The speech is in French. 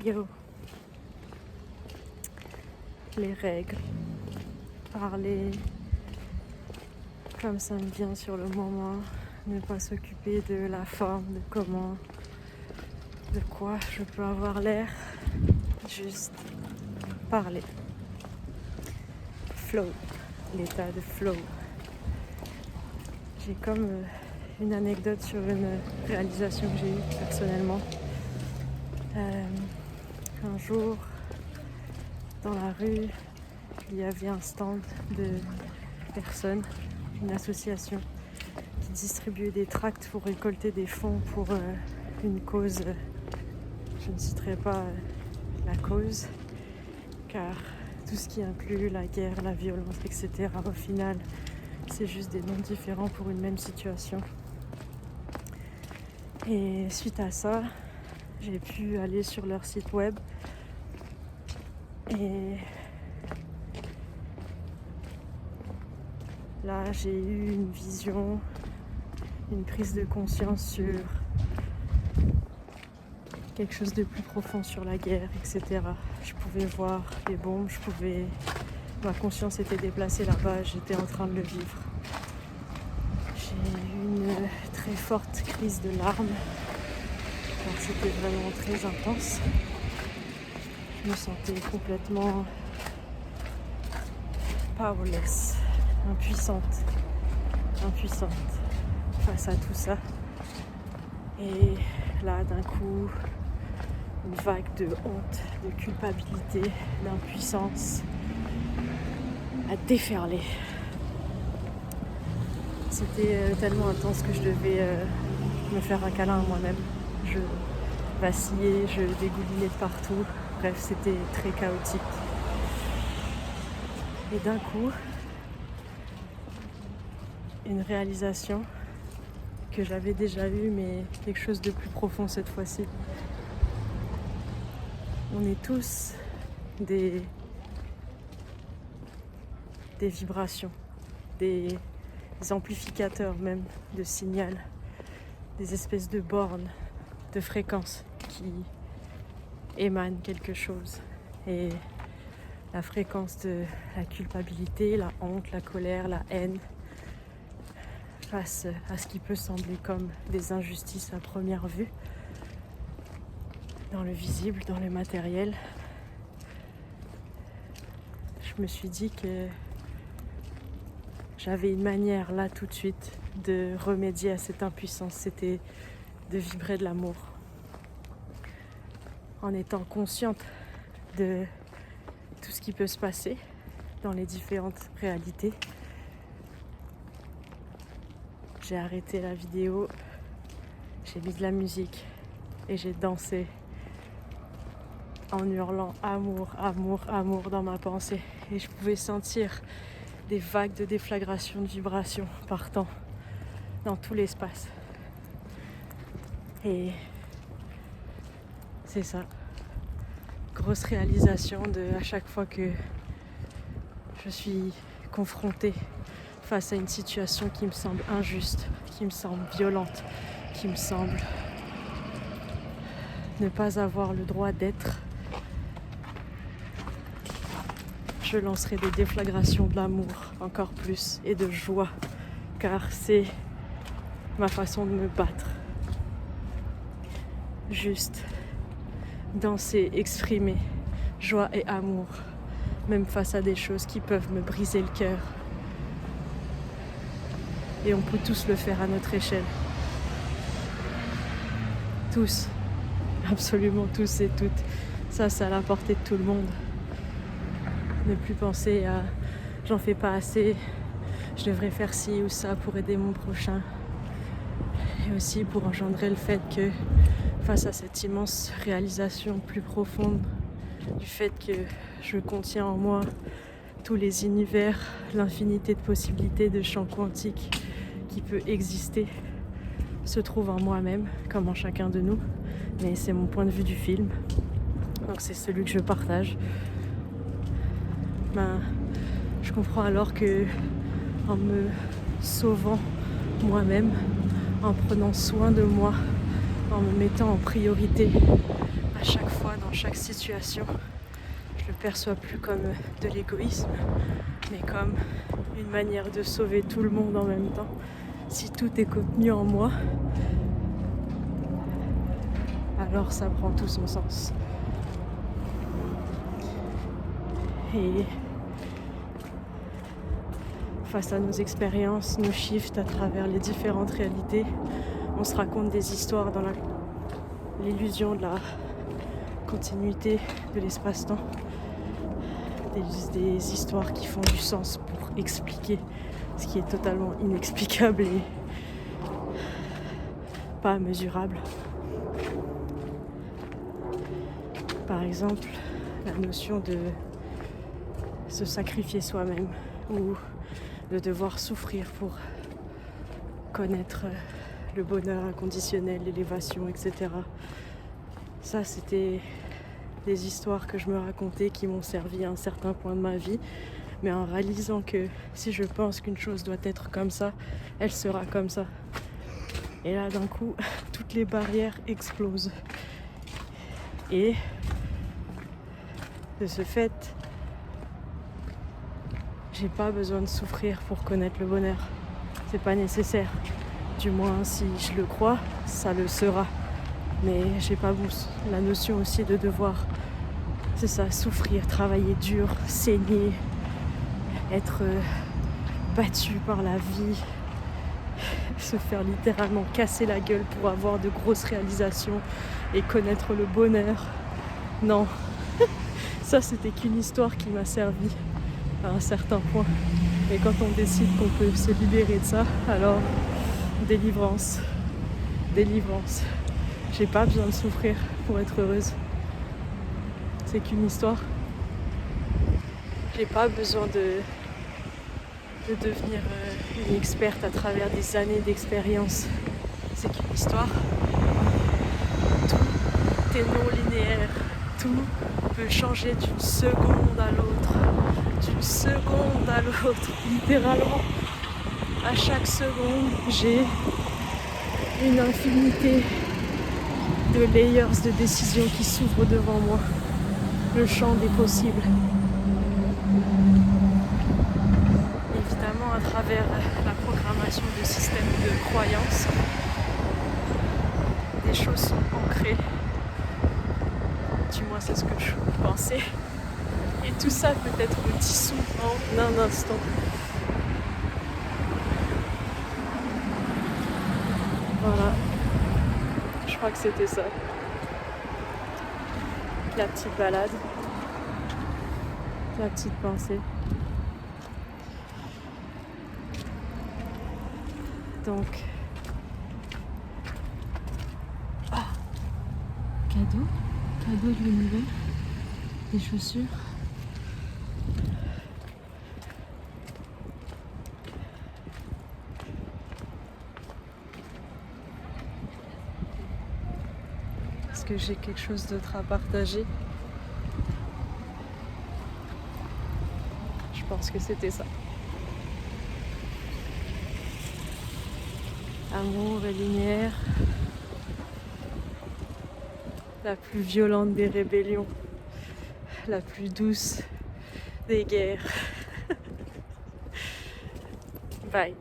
Yo, les règles, parler comme ça me vient sur le moment, ne pas s'occuper de la forme, de comment, de quoi je peux avoir l'air, juste parler. Flow, l'état de flow. J'ai comme une anecdote sur une réalisation que j'ai eue personnellement. Un jour, dans la rue, il y avait un stand de personnes, une association qui distribuait des tracts pour récolter des fonds pour une cause. Je ne citerai pas la cause, car tout ce qui inclut la guerre, la violence, etc., au final, c'est juste des noms différents pour une même situation. Et suite à ça, j'ai pu aller sur leur site web et là j'ai eu une vision, une prise de conscience sur quelque chose de plus profond sur la guerre, etc. Je pouvais voir les bombes, ma conscience était déplacée là-bas, j'étais en train de le vivre. J'ai eu une très forte crise de larmes, car c'était vraiment très intense. Je me sentais complètement powerless, impuissante face à tout ça. Et là, d'un coup, une vague de honte, de culpabilité, d'impuissance a déferlé. C'était tellement intense que je devais me faire un câlin à moi-même. Je vacillais, je dégoulinais de partout. Bref, c'était très chaotique. Et d'un coup, une réalisation que j'avais déjà eue, mais quelque chose de plus profond cette fois-ci. On est tous des vibrations, des amplificateurs même de signal, des espèces de bornes de fréquences qui émanent quelque chose. Et la fréquence de la culpabilité, la honte, la colère, la haine, face à ce qui peut sembler comme des injustices à première vue, dans le visible, dans le matériel, je me suis dit que j'avais une manière là tout de suite de remédier à cette impuissance, c'était de vibrer de l'amour. En étant consciente de tout ce qui peut se passer dans les différentes réalités, j'ai arrêté la vidéo, j'ai mis de la musique et j'ai dansé en hurlant amour, amour, amour dans ma pensée. Et je pouvais sentir des vagues de déflagration, de vibrations partant dans tout l'espace. Et c'est ça, grosse réalisation de à chaque fois que je suis confrontée face à une situation qui me semble injuste, qui me semble violente, qui me semble ne pas avoir le droit d'être, je lancerai des déflagrations de l'amour encore plus et de joie, car c'est ma façon de me battre. Juste danser, exprimer joie et amour, même face à des choses qui peuvent me briser le cœur. Et on peut tous le faire à notre échelle. Tous, absolument tous et toutes. Ça, c'est à la portée de tout le monde. Ne plus penser à j'en fais pas assez, je devrais faire ci ou ça pour aider mon prochain. Et aussi pour engendrer le fait que face à cette immense réalisation plus profonde du fait que je contiens en moi tous les univers, l'infinité de possibilités de champs quantiques qui peut exister, se trouve en moi-même, comme en chacun de nous. Mais c'est mon point de vue du film, donc c'est celui que je partage. Je comprends alors que en me sauvant moi-même, en prenant soin de moi, en me mettant en priorité à chaque fois, dans chaque situation. Je le perçois plus comme de l'égoïsme, mais comme une manière de sauver tout le monde en même temps. Si tout est contenu en moi, alors ça prend tout son sens. Et face à nos expériences, nos shifts à travers les différentes réalités, on se raconte des histoires dans l'illusion de la continuité de l'espace-temps. Des histoires qui font du sens pour expliquer ce qui est totalement inexplicable et pas mesurable. Par exemple, la notion de se sacrifier soi-même ou de devoir souffrir pour connaître le bonheur inconditionnel, l'élévation, etc. Ça, c'était des histoires que je me racontais qui m'ont servi à un certain point de ma vie, mais en réalisant que si je pense qu'une chose doit être comme ça, elle sera comme ça. Et là, d'un coup, toutes les barrières explosent. Et de ce fait, j'ai pas besoin de souffrir pour connaître le bonheur. C'est pas nécessaire. Du moins, si je le crois, ça le sera. Mais j'ai pas la notion aussi de devoir, c'est ça, souffrir, travailler dur, saigner, être battu par la vie, se faire littéralement casser la gueule pour avoir de grosses réalisations et connaître le bonheur. Non, ça c'était qu'une histoire qui m'a servi à un certain point. Et quand on décide qu'on peut se libérer de ça, alors délivrance. J'ai pas besoin de souffrir pour être heureuse. C'est qu'une histoire. J'ai pas besoin de devenir une experte à travers des années d'expérience. C'est qu'une histoire. Tout est non linéaire. Tout peut changer d'une seconde à l'autre. D'une seconde à l'autre. Littéralement. À chaque seconde, j'ai une infinité de layers de décisions qui s'ouvrent devant moi. Le champ des possibles. Évidemment, à travers la programmation de systèmes de croyances, des choses sont ancrées. Du moins, c'est ce que je pensais. Et tout ça peut être dissous en un instant. Voilà. Je crois que c'était ça. La petite balade. La petite pensée. Donc, cadeau de l'univers, des chaussures. Est-ce que j'ai quelque chose d'autre à partager? Je pense que c'était ça. Amour et lumière, la plus violente des rébellions, la plus douce des guerres. Bye.